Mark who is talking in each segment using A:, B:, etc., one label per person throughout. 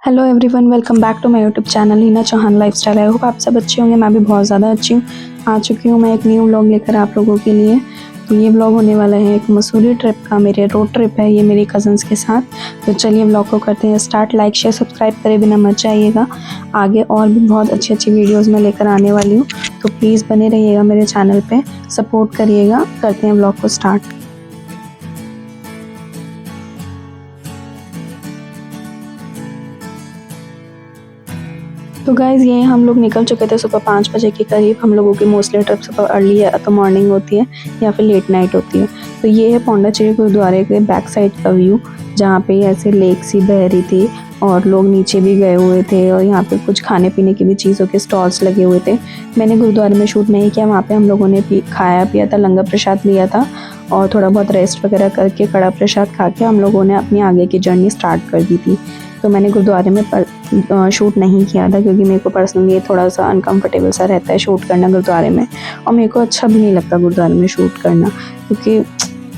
A: Hello everyone, welcome back to my YouTube channel Heena Chauhan lifestyle. I hope आप सब अच्छे होंगे। मैं भी बहुत ज़्यादा अच्छी हूँ। आ चुकी हूँ मैं एक न्यू व्लॉग लेकर आप लोगों के लिए। तो ये व्लॉग होने वाला है एक मसूरी ट्रिप का। मेरे रोड ट्रिप है ये मेरी कज़न्स के साथ। तो चलिए व्लॉग को करते हैं स्टार्ट। लाइक शेयर सब्सक्राइब करे बिना मत जाइएगा। आगे और भी बहुत अच्छी अच्छी वीडियोज़ मैं लेकर आने वाली हूँ, तो प्लीज़ बने रहिएगा मेरे चैनल पर, सपोर्ट करिएगा। करते हैं व्लॉग को स्टार्ट। तो गाइज़ ये हम लोग निकल चुके थे सुबह 5 बजे के करीब। हम लोगों की मोस्टली ट्रिप सुबह अर्ली या तो मॉर्निंग होती है या फिर लेट नाइट होती है। तो ये है पौंडीचेरी गुरुद्वारे के बैक साइड का व्यू, जहाँ पे ऐसे लेक सी बह रही थी और लोग नीचे भी गए हुए थे और यहाँ पे कुछ खाने पीने की भी चीज़ों के स्टॉल्स लगे हुए थे। मैंने गुरुद्वारे में शूट नहीं किया, वहाँ पे हम लोगों ने खाया पिया था, लंगर प्रसाद लिया था और थोड़ा बहुत रेस्ट वगैरह करके कड़ा प्रसाद खा के हम लोगों ने अपनी आगे की जर्नी स्टार्ट कर दी थी। तो मैंने गुरुद्वारे में शूट नहीं किया था, क्योंकि मेरे को पर्सनली थोड़ा सा अनकंफर्टेबल सा रहता है शूट करना गुरुद्वारे में, और मेरे को अच्छा भी नहीं लगता गुरुद्वारे में शूट करना, क्योंकि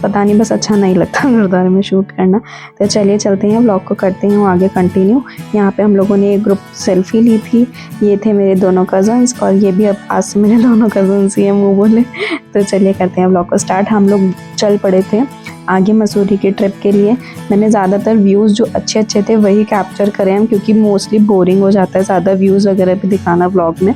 A: पता नहीं बस अच्छा नहीं लगता गुरुद्वारे में शूट करना। तो चलिए चलते हैं, व्लॉग को करते हैं आगे कंटिन्यू। यहाँ पे हम लोगों ने एक ग्रुप सेल्फी ली थी। ये थे मेरे दोनों कज़न्स और ये भी अब आज से मेरे दोनों कज़न्स ही हैं, मुँह बोले। तो चलिए करते हैं व्लॉग को स्टार्ट। हम लोग चल पड़े थे आगे मसूरी की ट्रिप के लिए। मैंने ज़्यादातर व्यूज़ जो अच्छे अच्छे थे वही कैप्चर करे हैं, क्योंकि मोस्टली बोरिंग हो जाता है ज़्यादा व्यूज़ वगैरह भी दिखाना व्लॉग में।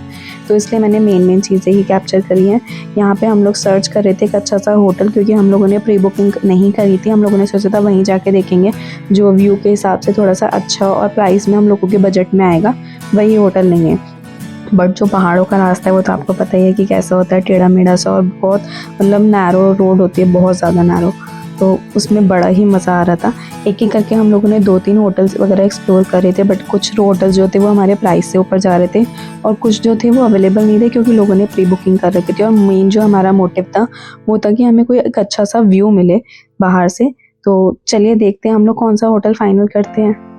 A: तो इसलिए मैंने मेन चीज़ें ही कैप्चर करी हैं। यहाँ पे हम लोग सर्च कर रहे थे एक अच्छा सा होटल, क्योंकि हम लोगों ने प्री बुकिंग नहीं करी थी। हम लोगों ने सोचा था वहीं जाके देखेंगे जो व्यू के हिसाब से थोड़ा सा अच्छा और प्राइस में हम लोगों के बजट में आएगा, वही होटल लेंगे। बट जो पहाड़ों का रास्ता है वो तो आपको पता ही है कि कैसा होता है, टेढ़ा मेढ़ा सा, और बहुत मतलब नैरो रोड होती है, बहुत ज़्यादा नैरो। तो उसमें बड़ा ही मज़ा आ रहा था। एक एक करके हम लोगों ने 2-3 होटल्स वगैरह एक्सप्लोर करे थे, बट कुछ होटल्स जो थे वो हमारे प्राइस से ऊपर जा रहे थे और कुछ जो थे वो अवेलेबल नहीं थे, क्योंकि लोगों ने प्री बुकिंग कर रखी थी। और मेन जो हमारा मोटिव था वो था कि हमें कोई एक अच्छा सा व्यू मिले बाहर से। तो चलिए देखते हैं हम लोग कौन सा होटल फाइनल करते हैं।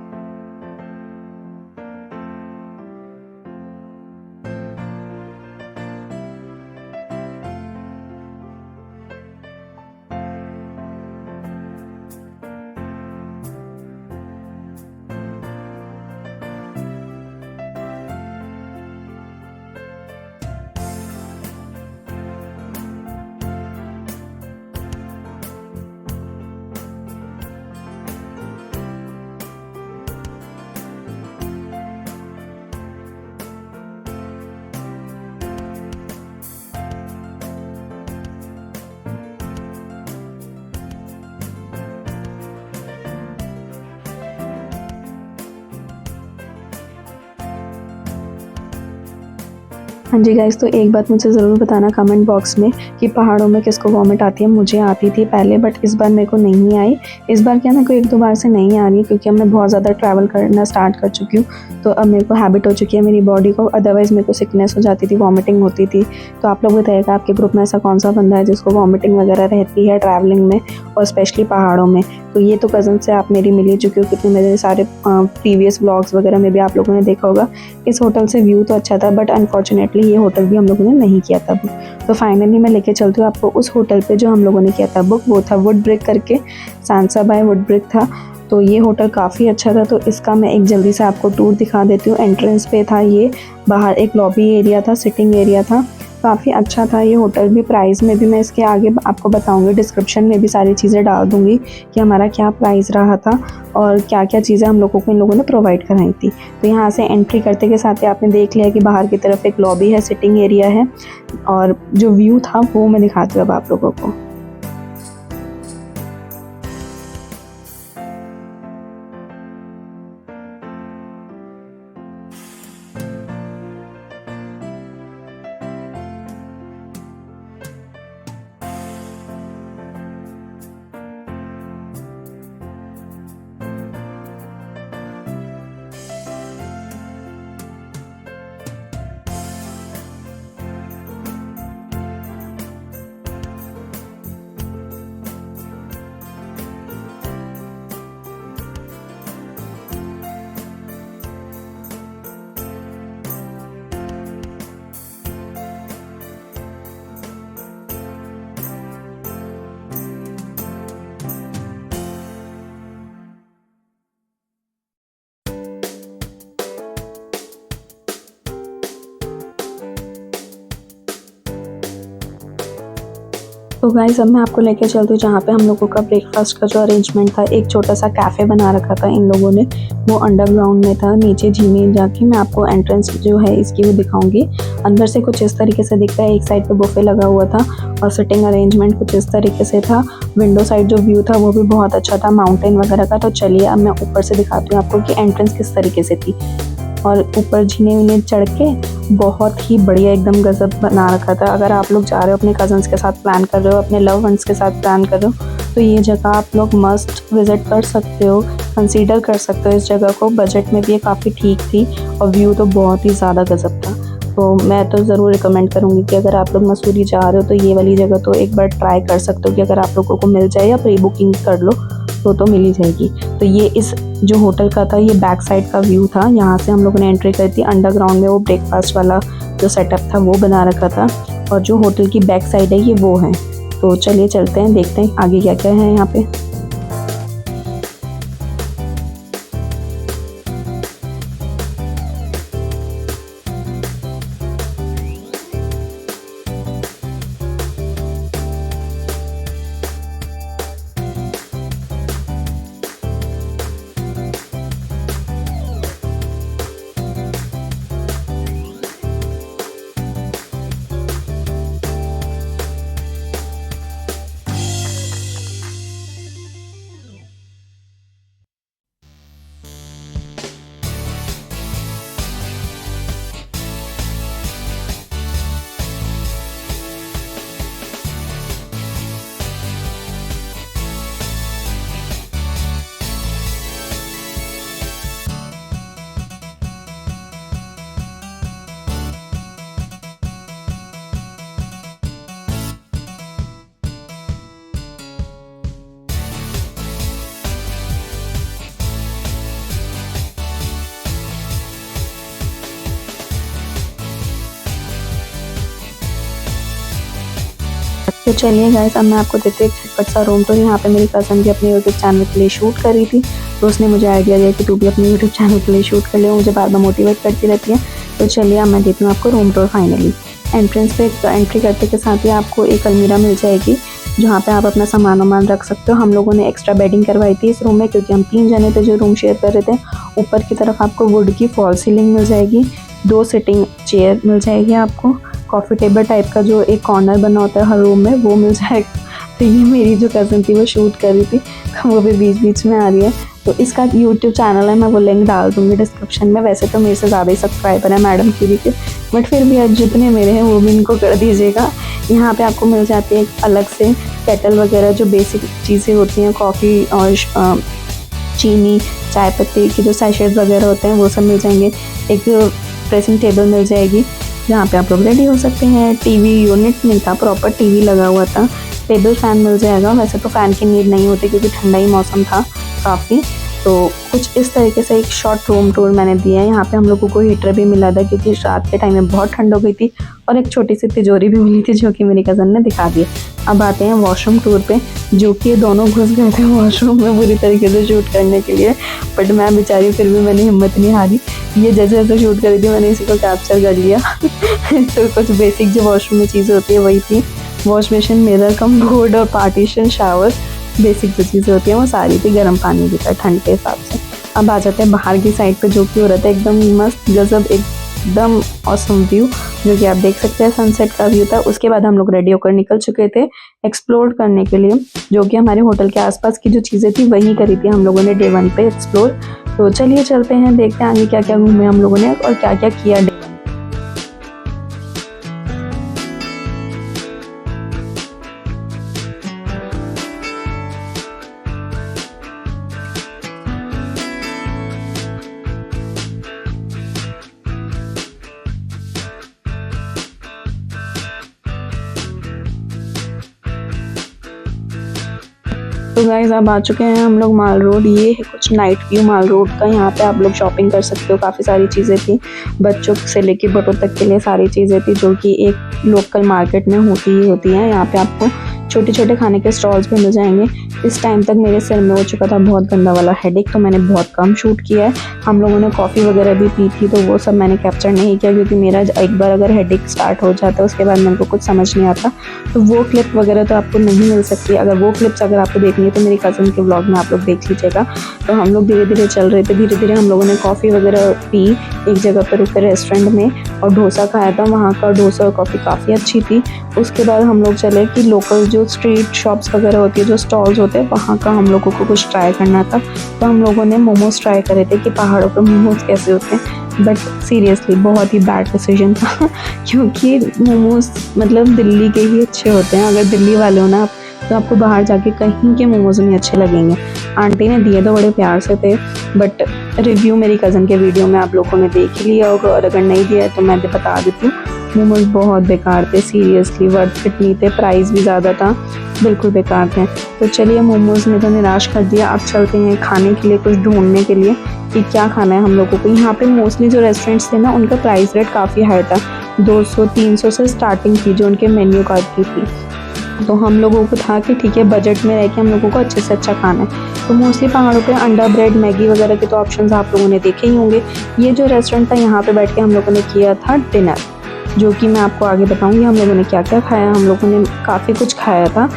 A: हाँ जी गाइस, तो एक बात मुझे ज़रूर बताना कमेंट बॉक्स में कि पहाड़ों में किसको वॉमिट आती है। मुझे आती थी पहले, बट इस बार मेरे को नहीं आई। इस बार क्या मेरे को 1-2 बार से नहीं आ रही है, क्योंकि अब मैं बहुत ज़्यादा ट्रैवल करना स्टार्ट कर चुकी हूँ। तो अब मेरे को हैबिट हो चुकी है मेरी बॉडी को। अदरवाइज़ मेरे को सिकनेस हो जाती थी, वॉमिटिंग होती थी। तो आप लोग बताइएगा आपके ग्रुप में ऐसा कौन सा बंदा है जिसको वॉमिटिंग वगैरह रहती है ट्रैवलिंग में, और स्पेशली पहाड़ों में। तो ये तो कज़न से आप मेरी मिली चुकी हो, कितने मेरे सारे प्रीवियस व्लॉग्स वगैरह में भी आप लोगों ने देखा होगा। इस होटल से व्यू तो अच्छा था, बट अनफॉर्चुनेटली ये होटल भी हम लोगों ने नहीं किया था बुक। तो फाइनली मैं लेके चलती हूँ आपको उस होटल पे जो हम लोगों ने किया था बुक। वो था वुड ब्रिक करके, सांसा बाय वुड ब्रिक था। तो ये होटल काफ़ी अच्छा था। तो इसका मैं एक जल्दी से आपको टूर दिखा देती हूँ। एंट्रेंस पे था ये, बाहर एक लॉबी एरिया था, सिटिंग एरिया था, काफ़ी अच्छा था ये होटल भी। प्राइस में भी मैं इसके आगे आपको बताऊंगी, डिस्क्रिप्शन में भी सारी चीज़ें डाल दूंगी कि हमारा क्या प्राइस रहा था और क्या क्या चीज़ें हम लोगों को इन लोगों ने प्रोवाइड कराई थी। तो यहाँ से एंट्री करते के साथ ही आपने देख लिया कि बाहर की तरफ एक लॉबी है, सिटिंग एरिया है, और जो व्यू था वो मैं दिखाती हूँ अब आप लोगों को। तो गाइस अब मैं आपको लेके चलती हूँ जहाँ पे हम लोगों का ब्रेकफास्ट का जो अरेंजमेंट था। एक छोटा सा कैफ़े बना रखा था इन लोगों ने, वो अंडरग्राउंड में था, नीचे झील जाके मैं आपको एंट्रेंस जो है इसकी वो दिखाऊंगी। अंदर से कुछ इस तरीके से दिखता है, एक साइड पे बुफे लगा हुआ था और सिटिंग अरेंजमेंट कुछ इस तरीके से था। विंडो साइड जो व्यू था वो भी बहुत अच्छा था, माउंटेन वगैरह का। तो चलिए अब मैं ऊपर से दिखाती हूँ आपको कि एंट्रेंस किस तरीके से थी। और ऊपर झीने वीने चढ़ के बहुत ही बढ़िया एकदम गजब बना रखा था। अगर आप लोग जा रहे हो अपने कज़न्स के साथ प्लान कर रहे हो, अपने लव वंस के साथ प्लान कर रहे हो, तो ये जगह आप लोग मस्ट विज़िट कर सकते हो, कंसीडर कर सकते हो इस जगह को। बजट में भी ये काफ़ी ठीक थी और व्यू तो बहुत ही ज़्यादा गजब था। तो मैं तो ज़रूर रिकमेंड करूँगी कि अगर आप लोग मसूरी जा रहे हो तो ये वाली जगह तो एक बार ट्राई कर सकते हो कि अगर आप लोगों को मिल जाए या प्री बुकिंग कर लो तो मिल ही जाएगी। तो ये इस जो होटल का था ये बैक साइड का व्यू था। यहाँ से हम लोगों ने एंट्री करी थी। अंडरग्राउंड में वो ब्रेकफास्ट वाला जो सेटअप था वो बना रखा था और जो होटल की बैक साइड है ये वो है। तो चलिए चलते हैं, देखते हैं आगे क्या क्या है यहाँ पे। तो चलिए गाइस अब मैं आपको देती हूँ एक झटपट सा रूम टूर। यहाँ पे मेरी कज़न भी अपने यूट्यूब चैनल के लिए शूट कर रही थी, तो उसने मुझे आइडिया दिया कि तू भी अपने यूट्यूब चैनल के लिए शूट कर ले, मुझे बार बार मोटिवेट करती रहती है। तो चलिए अब मैं देती हूँ आपको रूम टूर फाइनली। एंट्रेंस पे एंट्री करते के साथ ही आपको एक अलमीरा मिल जाएगी जहाँ पे आप अपना सामान वामान रख सकते हो। हम लोगों ने एक्स्ट्रा बेडिंग करवाई थी इस रूम में क्योंकि हम 3 जने थे जो रूम शेयर कर रहे थे। ऊपर की तरफ आपको वुड की फॉल सीलिंग मिल जाएगी, 2 सिटिंग चेयर मिल जाएगी आपको, कॉफ़ी टेबल टाइप का जो एक कॉर्नर बना होता है हर रूम में वो मिल जाएगा। तो ये मेरी जो कज़न थी वो शूट कर रही थी, वो भी बीच बीच में आ रही है। तो इसका यूट्यूब चैनल है, मैं वो लिंक डाल दूँगी डिस्क्रिप्शन में। वैसे तो मेरे से ज़्यादा ही सब्सक्राइबर है मैडम की भी, बट फिर भी जितने मेरे हैं वो भी इनको कर दीजिएगा। यहाँ पे आपको मिल जाती है एक अलग से केटल वगैरह जो बेसिक चीज़ें होती हैं, कॉफ़ी और चीनी, चाय पत्ती के जो सैशेट वगैरह होते हैं वो सब मिल जाएंगे। एक ड्रेसिंग टेबल मिल जाएगी जहाँ पे आप लोग रेडी हो सकते हैं। टीवी यूनिट नहीं था, प्रॉपर टीवी लगा हुआ था। टेबल फैन मिल जाएगा, वैसे तो फ़ैन की नीड नहीं होती क्योंकि ठंडा ही मौसम था काफ़ी। तो कुछ इस तरीके से एक शॉर्ट रूम टूर मैंने दिया है। यहाँ पे हम लोगों को हीटर भी मिला था क्योंकि रात के टाइम में बहुत ठंड हो गई थी, और एक छोटी सी तिजोरी भी मिली थी जो कि मेरी कज़न ने दिखा दी। अब आते हैं वॉशरूम टूर पे, जो कि दोनों घुस गए थे वॉशरूम में बुरी तरीके से शूट करने के लिए, बट मैं बेचारी फिर भी मैंने हिम्मत नहीं हारी। ये जैसे जैसे शूट करी थी मैंने इसी को कैप्चर कर लिया। तो कुछ बेसिक जो वॉशरूम में चीज़ें होती है वही थी, वॉश बेसिन, मिरर, कमोड और पार्टीशन, शावर, बेसिक जो चीज़ें होती हैं वो सारी थी। गर्म पानी भी था ठंड के हिसाब से। अब आ जाते हैं बाहर की साइड पे, जो कि हो रहा था एकदम मस्त गजब, एकदम ऑसम व्यू, जो कि आप देख सकते हैं सनसेट का व्यू था। उसके बाद हम लोग रेडी होकर निकल चुके थे एक्सप्लोर करने के लिए, जो कि हमारे होटल के आसपास की जो चीज़ें थी वही करी थी हम लोगों ने डे 1 पे एक्सप्लोर। तो चलिए चलते हैं, देखते हैं आगे क्या क्या घूमे हम लोगों ने और क्या क्या किया। तो गाइस अब आ चुके हैं हम लोग माल रोड। ये है कुछ नाइट व्यू माल रोड का। यहाँ पे आप लोग शॉपिंग कर सकते हो, काफ़ी सारी चीज़ें थी, बच्चों से लेके बड़ों तक के लिए सारी चीज़ें थी जो कि एक लोकल मार्केट में होती ही होती हैं। यहाँ पे आपको छोटे छोटे खाने के स्टॉल्स भी मिल जाएंगे। इस टाइम तक मेरे सिर में हो चुका था बहुत गंदा वाला हेडेक, तो मैंने बहुत कम शूट किया है। हम लोगों ने कॉफ़ी वगैरह भी पी थी, तो वो सब मैंने कैप्चर नहीं किया, क्योंकि मेरा एक बार अगर हेडेक स्टार्ट हो जाता है उसके बाद मेरे को कुछ समझ नहीं आता, तो वो क्लिप वगैरह तो आपको नहीं मिल सकती। अगर वो क्लिप्स अगर आपको देखनी है तो मेरी कज़न के व्लॉग में आप लोग देख लीजिएगा। तो हम लोग धीरे धीरे चल रहे थे, धीरे धीरे हम लोगों ने कॉफ़ी वगैरह पी, एक जगह पर रुके रेस्टोरेंट में और डोसा खाया था। वहाँ का डोसा और कॉफ़ी काफ़ी अच्छी थी। उसके बाद हम लोग चले कि लोकल जो स्ट्रीट शॉप्स वगैरह होती है, जो स्टॉल्स होते हैं, वहाँ का हम लोगों को कुछ ट्राई करना था। तो हम लोगों ने मोमोज़ ट्राई करे थे कि पहाड़ों पे मोमोज़ कैसे होते हैं, बट सीरियसली बहुत ही बैड डिसीजन था क्योंकि मोमोज़ मतलब दिल्ली के ही अच्छे होते हैं। अगर दिल्ली वाले हो ना तो आपको बाहर जाके कहीं के मोमोज़ नहीं अच्छे लगेंगे। आंटी ने दिए तो बड़े प्यार से थे, बट रिव्यू मेरी कज़न के वीडियो में आप लोगों ने देख ही लिया होगा, और अगर नहीं दिया है तो मैं बता देती हूँ। मोमोज़ बहुत बेकार थे, सीरियसली वर्थ इट नहीं थे, प्राइस भी ज़्यादा था, बिल्कुल बेकार थे। तो चलिए मोमोज़ ने तो निराश कर दिया। अब चलते हैं खाने के लिए, कुछ ढूंढने के लिए कि क्या खाना है हम लोगों को। यहाँ पे मोस्टली जो रेस्टोरेंट्स थे ना, उनका प्राइस रेट काफ़ी हाई था, 200-300 से स्टार्टिंग थी जो उनके मेन्यू कार्ड की थी। तो हम लोगों को था कि ठीक है, बजट में रह के हम लोगों को अच्छे से अच्छा खाना है। तो मोस्टली पहाड़ों पे अंडा ब्रेड, मैगी वगैरह के तो ऑप्शंस आप लोगों ने देखे ही होंगे। ये जो रेस्टोरेंट था, यहाँ पे बैठ के हम लोगों ने किया था डिनर, जो कि मैं आपको आगे बताऊंगी हम लोगों ने क्या क्या खाया। हम लोगों ने काफ़ी कुछ खाया था।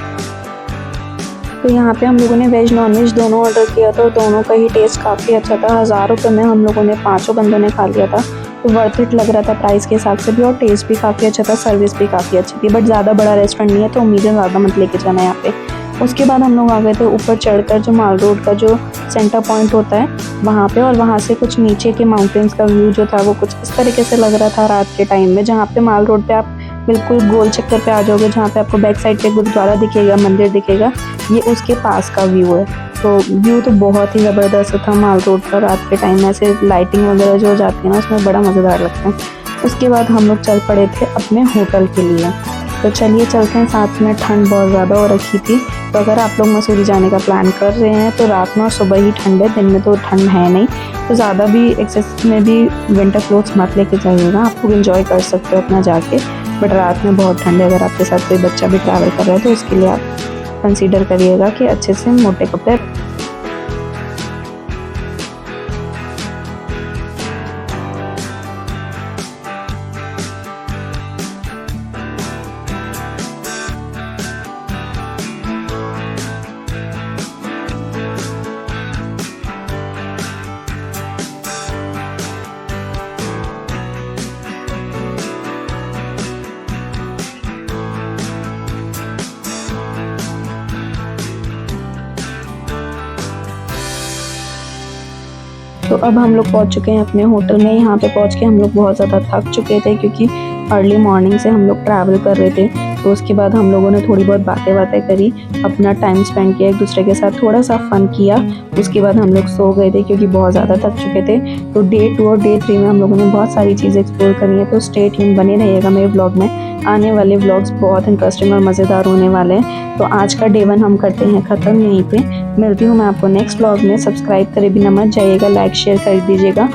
A: तो यहाँ पे हम लोगों ने वेज नॉन वेज दोनों ऑर्डर किया था, और दोनों का ही टेस्ट काफ़ी अच्छा था। 1000 रुपये में हम लोगों ने 5 बंदों ने खा लिया था, तो वर्थ इट लग रहा था प्राइस के हिसाब से भी, और टेस्ट भी काफ़ी अच्छा था, सर्विस भी काफ़ी अच्छी थी। बट ज़्यादा बड़ा रेस्टोरेंट नहीं है, तो उम्मीदें ज़्यादा मत लेके जाना यहाँ पे। उसके बाद हम लोग आ गए थे ऊपर चढ़कर, जो माल रोड का जो सेंटर पॉइंट होता है वहाँ पे, और वहाँ से कुछ नीचे के माउंटेन्स का व्यू जो था वो कुछ इस तरीके से लग रहा था रात के टाइम में। जहाँ पे माल रोड पे आप बिल्कुल गोल चक्कर पे आ जाओगे, जहाँ पे आपको बैक साइड पे गुरुद्वारा दिखेगा, मंदिर दिखेगा, ये उसके पास का व्यू है। तो व्यू तो बहुत ही ज़बरदस्त था माल रोड का रात के टाइम में, ऐसे लाइटिंग वगैरह जो हो जाती है ना, उसमें बड़ा मज़ेदार लगता है। उसके बाद हम लोग चल पड़े थे अपने होटल के लिए। तो चलिए चलते हैं, साथ में ठंड बहुत ज़्यादा हो रखी थी। तो अगर आप लोग मसूरी जाने का प्लान कर रहे हैं तो रात में और सुबह ही ठंड है, दिन में तो ठंड है नहीं। तो ज़्यादा भी एक्सेस में भी विंटर क्लोथ्स मत लेके जाइएगा, आप लोग एंजॉय कर सकते हो अपना जाके, बट रात में बहुत ठंड है। अगर आपके साथ कोई बच्चा भी ट्रैवल कर रहा है तो उसके लिए आप कंसीडर करिएगा कि अच्छे से मोटे कपड़े। तो अब हम लोग पहुंच चुके हैं अपने होटल में। यहाँ पे पहुंच के हम लोग बहुत ज़्यादा थक चुके थे, क्योंकि अर्ली मॉर्निंग से हम लोग ट्रैवल कर रहे थे। तो उसके बाद हम लोगों ने थोड़ी बहुत बातें करी, अपना टाइम स्पेंड किया एक दूसरे के साथ, थोड़ा सा फन किया। उसके बाद हम लोग सो गए थे, क्योंकि बहुत ज़्यादा थक चुके थे। तो डे 2 और डे 3 में हम लोगों ने बहुत सारी चीज़ें एक्सप्लोर करी हैं। तो स्टे ट्यून बने रहिएगा मेरे ब्लॉग में, आने वाले व्लॉग्स बहुत इंटरेस्टिंग और मज़ेदार होने वाले हैं। तो आज का डे 1 हम करते हैं ख़त्म यहीं पे। मिलती हूँ मैं आपको नेक्स्ट व्लॉग में। सब्सक्राइब करे बिना मत जाइएगा, लाइक शेयर कर दीजिएगा,